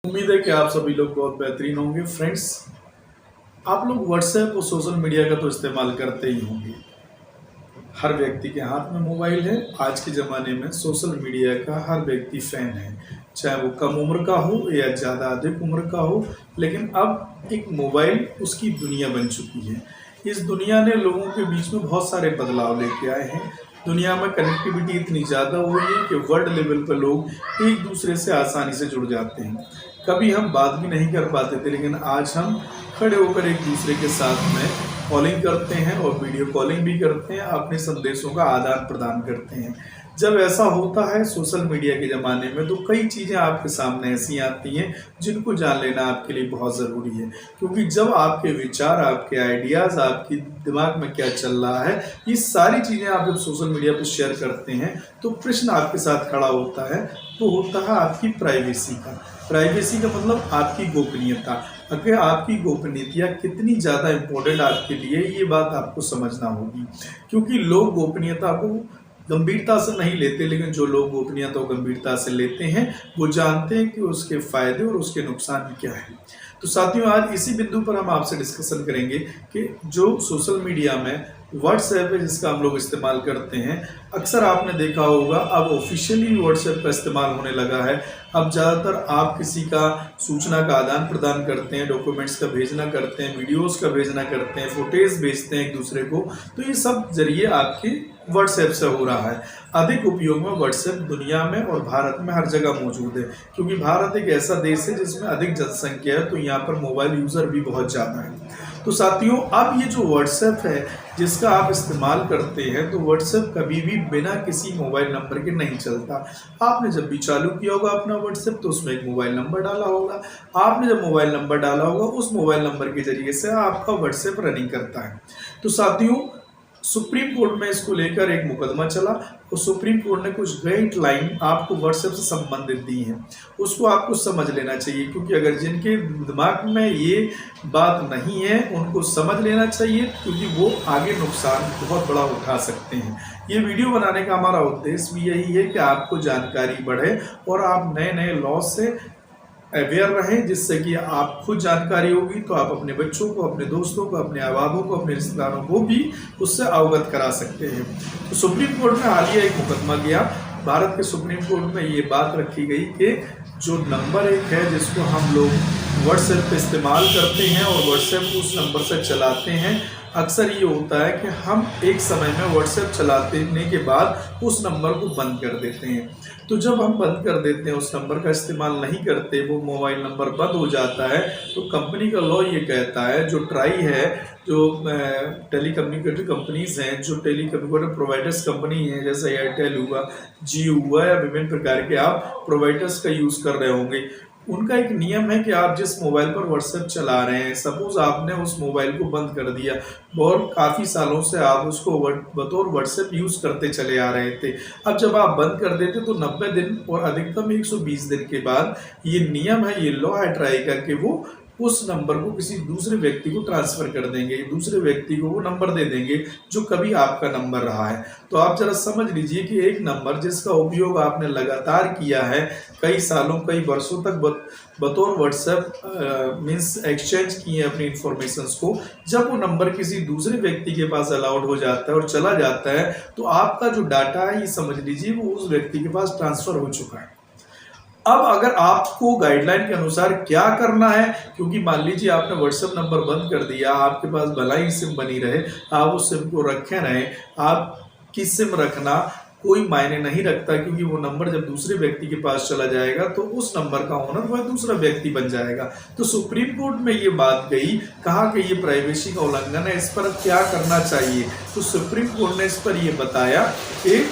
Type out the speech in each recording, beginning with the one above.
उम्मीद है कि आप सभी लोग बहुत बेहतरीन होंगे। फ्रेंड्स, आप लोग व्हाट्सएप और सोशल मीडिया का तो इस्तेमाल करते ही होंगे। हर व्यक्ति के हाथ में मोबाइल है। आज के ज़माने में सोशल मीडिया का हर व्यक्ति फ़ैन है, चाहे वो कम उम्र का हो या ज़्यादा अधिक उम्र का हो। लेकिन अब एक मोबाइल उसकी दुनिया बन चुकी है। इस दुनिया ने लोगों के बीच में बहुत सारे बदलाव लेके आए हैं। दुनिया में कनेक्टिविटी इतनी ज़्यादा हो गई है कि वर्ल्ड लेवल पर लोग एक दूसरे से आसानी से जुड़ जाते हैं। कभी हम बात भी नहीं कर पाते थे, लेकिन आज हम खड़े होकर एक दूसरे के साथ में कॉलिंग करते हैं और वीडियो कॉलिंग भी करते हैं, अपने संदेशों का आदान प्रदान करते हैं। जब ऐसा होता है सोशल मीडिया के ज़माने में, तो कई चीज़ें आपके सामने ऐसी आती हैं जिनको जान लेना आपके लिए बहुत ज़रूरी है। क्योंकि जब आपके विचार, आपके आइडियाज़, आपकी दिमाग में क्या चल रहा है, ये सारी चीज़ें आप जब सोशल मीडिया पर शेयर करते हैं, तो प्रश्न आपके साथ खड़ा होता है, तो होता है आपकी प्राइवेसी का। प्राइवेसी का मतलब आपकी गोपनीयता। अगर आपकी गोपनीयता कितनी ज़्यादा इम्पोर्टेंट आपके लिए, ये बात आपको समझना होगी। क्योंकि लोग गोपनीयता को गंभीरता से नहीं लेते, लेकिन जो लोग गोपनीयता को गंभीरता से लेते हैं, वो जानते हैं कि उसके फ़ायदे और उसके नुकसान क्या है। तो साथियों, आज इसी बिंदु पर हम आपसे डिस्कशन करेंगे कि जो सोशल मीडिया में व्हाट्सएप है जिसका हम लोग इस्तेमाल करते हैं, अक्सर आपने देखा होगा अब ऑफिशियली व्हाट्सएप का इस्तेमाल होने लगा है। अब ज़्यादातर आप किसी का सूचना का आदान प्रदान करते हैं, डॉक्यूमेंट्स का भेजना करते हैं, वीडियोस का भेजना करते हैं, फोटेज भेजते हैं एक दूसरे को, तो ये सब जरिए आपके व्हाट्सएप से हो रहा है। अधिक उपयोग में व्हाट्सएप दुनिया में और भारत में हर जगह मौजूद है, क्योंकि भारत एक ऐसा देश है जिसमें अधिक जनसंख्या है, तो यहाँ पर मोबाइल यूज़र भी बहुत ज़्यादा है। तो साथियों, अब ये जो व्हाट्सएप है जिसका आप इस्तेमाल करते हैं, तो व्हाट्सएप कभी भी बिना किसी मोबाइल नंबर के नहीं चलता। आपने जब भी चालू किया होगा अपना व्हाट्सएप, तो उसमें एक मोबाइल नंबर डाला होगा। आपने जब मोबाइल नंबर डाला होगा, उस मोबाइल नंबर के जरिए से आपका व्हाट्सएप रनिंग करता है। तो साथियों, सुप्रीम कोर्ट में इसको लेकर एक मुकदमा चला और सुप्रीम कोर्ट ने कुछ गाइडलाइन आपको व्हाट्सएप से संबंधित दी हैं। उसको आपको समझ लेना चाहिए, क्योंकि अगर जिनके दिमाग में ये बात नहीं है उनको समझ लेना चाहिए, क्योंकि वो आगे नुकसान बहुत बड़ा उठा सकते हैं। ये वीडियो बनाने का हमारा उद्देश्य भी यही है कि आपको जानकारी बढ़े और आप नए नए लॉ से अवेयर रहें, जिससे कि आप खुद जानकारी होगी तो आप अपने बच्चों को, अपने दोस्तों को, अपने अहबाबों को, अपने रिश्तेदारों को भी उससे अवगत करा सकते हैं। तो सुप्रीम कोर्ट में हालिया एक मुकदमा गया। भारत के सुप्रीम कोर्ट में ये बात रखी गई कि जो नंबर एक है जिसको हम लोग व्हाट्सएप पे इस्तेमाल करते हैं और व्हाट्सएप उस नंबर से चलाते हैं, अक्सर ये होता है कि हम एक समय में व्हाट्सएप चलाने के बाद उस नंबर को बंद कर देते हैं। तो जब हम बंद कर देते हैं, उस नंबर का इस्तेमाल नहीं करते, वो मोबाइल नंबर बंद हो जाता है, तो कंपनी का लॉ ये कहता है, जो ट्राई है, जो टेलीकम्युनिकेटर कंपनीज हैं, जो टेलीकम्युनिकेटर प्रोवाइडर्स कंपनी है, जैसे एयरटेल हुआ, जियो हुआ, या विभिन्न प्रकार के आप प्रोवाइडर्स का यूज़ कर रहे होंगे, उनका एक नियम है कि आप जिस मोबाइल पर व्हाट्सएप चला रहे हैं, सपोज आपने उस मोबाइल को बंद कर दिया और काफ़ी सालों से आप उसको बतौर व्हाट्सएप यूज़ करते चले आ रहे थे। अब जब आप बंद कर देते तो 90 दिन और अधिकतम 120 दिन के बाद ये नियम है, ये लॉ है ट्राई करके, वो उस नंबर को किसी दूसरे व्यक्ति को ट्रांसफ़र कर देंगे, दूसरे व्यक्ति को वो नंबर दे देंगे जो कभी आपका नंबर रहा है। तो आप ज़रा समझ लीजिए कि एक नंबर जिसका उपयोग आपने लगातार किया है कई सालों, कई वर्षों तक बतौर व्हाट्सएप मीन्स एक्सचेंज किए अपनी इन्फॉर्मेशंस को, जब वो नंबर किसी दूसरे व्यक्ति के पास अलाउड हो जाता है और चला जाता है, तो आपका जो डाटा है, ये समझ लीजिए वो उस व्यक्ति के पास ट्रांसफ़र हो चुका है। अब अगर आपको गाइडलाइन के अनुसार क्या करना है, क्योंकि मान लीजिए आपने व्हाट्सएप नंबर बंद कर दिया, आपके पास भला ही सिम बनी रहे, आप उस सिम को रखे रहें, आपकी सिम रखना कोई मायने नहीं रखता, क्योंकि वो नंबर जब दूसरे व्यक्ति के पास चला जाएगा तो उस नंबर का ओनर वह दूसरा व्यक्ति बन जाएगा। तो सुप्रीम कोर्ट में ये बात गई, कहा कि ये प्राइवेसी का उल्लंघन है, इस पर क्या करना चाहिए। तो सुप्रीम कोर्ट ने इस पर ये बताया कि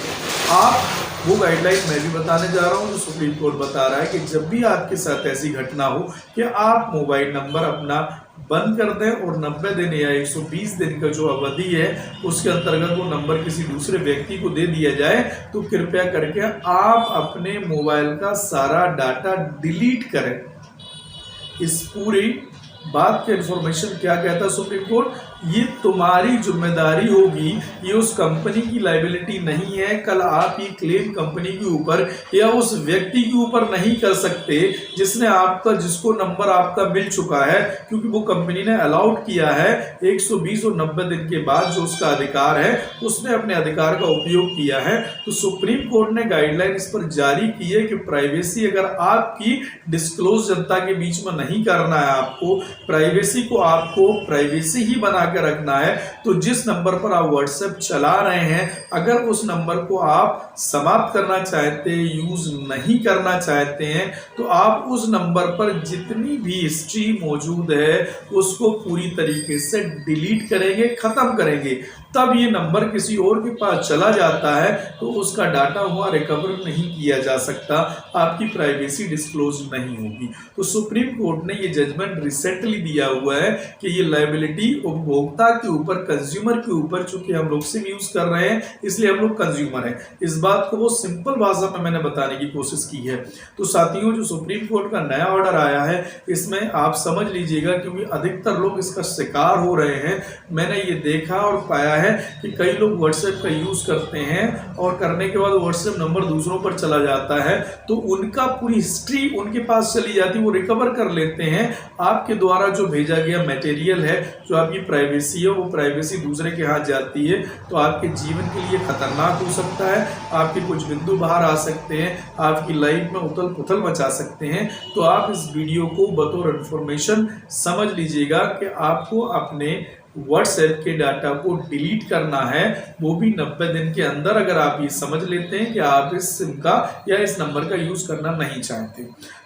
आप, वो गाइडलाइन मैं भी बताने जा रहा हूँ, जो सुप्रीम कोर्ट बता रहा है कि जब भी आपके साथ ऐसी घटना हो कि आप मोबाइल नंबर अपना बंद कर दें और 90 दिन या 120 दिन का जो अवधि है उसके अंतर्गत वो नंबर किसी दूसरे व्यक्ति को दे दिया जाए, तो कृपया करके आप अपने मोबाइल का सारा डाटा डिलीट करें। इस पूरी बात की इन्फॉर्मेशन क्या कहता है सुप्रीम कोर्ट, ये तुम्हारी जिम्मेदारी होगी, ये उस कंपनी की लायबिलिटी नहीं है। कल आप ये क्लेम कंपनी के ऊपर या उस व्यक्ति के ऊपर नहीं कर सकते जिसने आपका, जिसको नंबर आपका मिल चुका है, क्योंकि वो कंपनी ने अलाउड किया है 120 और 90 दिन के बाद जो उसका अधिकार है उसने अपने अधिकार का उपयोग किया है। तो सुप्रीम कोर्ट ने गाइडलाइन इस पर जारी की है कि प्राइवेसी अगर आपकी डिस्क्लोज जनता के बीच में नहीं करना है, आपको प्राइवेसी को आपको प्राइवेसी ही बना के रखना है, तो जिस नंबर पर आप व्हाट्सएप चला रहे हैं अगर उस नंबर को आप समाप्त करना चाहते हैं, यूज नहीं करना चाहते हैं, तो आप उस नंबर पर जितनी भी हिस्ट्री मौजूद है उसको पूरी तरीके से डिलीट करेंगे, खत्म करेंगे। तब ये नंबर किसी और के पास चला जाता है तो उसका डाटा वहाँ रिकवर नहीं किया जा सकता, आपकी प्राइवेसी डिस्क्लोज नहीं होगी। तो सुप्रीम कोर्ट ने ये जजमेंट रिसेंटली दिया हुआ है कि ये लायबिलिटी उपभोक्ता के ऊपर, कंज्यूमर के ऊपर, चूंकि हम लोग सिम यूज कर रहे हैं इसलिए हम लोग कंज्यूमर हैं, इस बात को वो सिंपल भाषा में मैंने बताने की कोशिश की है। तो साथियों, जो सुप्रीम कोर्ट का नया ऑर्डर आया है इसमें आप समझ लीजिएगा, क्योंकि अधिकतर लोग इसका शिकार हो रहे हैं। मैंने ये देखा और पाया है कि कई लोग व्हाट्सएप का यूज करते हैं और करने के बाद व्हाट्सएप नंबर दूसरों पर चला जाता है तो उनका पूरी हिस्ट्री उनके पास चली जाती है, वो रिकवर कर लेते हैं। आपके द्वारा जो भेजा गया मटेरियल है, जो आपकी प्राइवेसी है, वो प्राइवेसी दूसरे के हाथ जाती है तो आपके जीवन के लिए खतरनाक हो सकता है, आपके कुछ बिंदु बाहर आ सकते हैं, आपकी लाइफ में उथल पुथल मचा सकते हैं। तो आप इस वीडियो को बतौर इन्फॉर्मेशन समझ लीजिएगा कि आपको अपने व्हाट्सएप के डाटा को डिलीट करना है, वो भी 90 दिन के अंदर। अगर आप ये समझ लेते हैं कि आप इस सिम का या इस नंबर का यूज करना नहीं चाहते।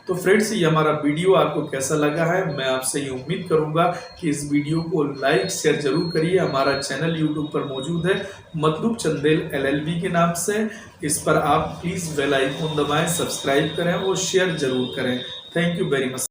तो फ्रेंड्स, ये हमारा वीडियो आपको कैसा लगा है, मैं आपसे ये उम्मीद करूंगा कि इस वीडियो को लाइक शेयर जरूर करिए। हमारा चैनल यूट्यूब पर मौजूद है मतलूब चंदेल LLB के नाम से, इस पर आप प्लीज बेल आइकन दबाएं, सब्सक्राइब करें और शेयर जरूर करें। Thank you very much.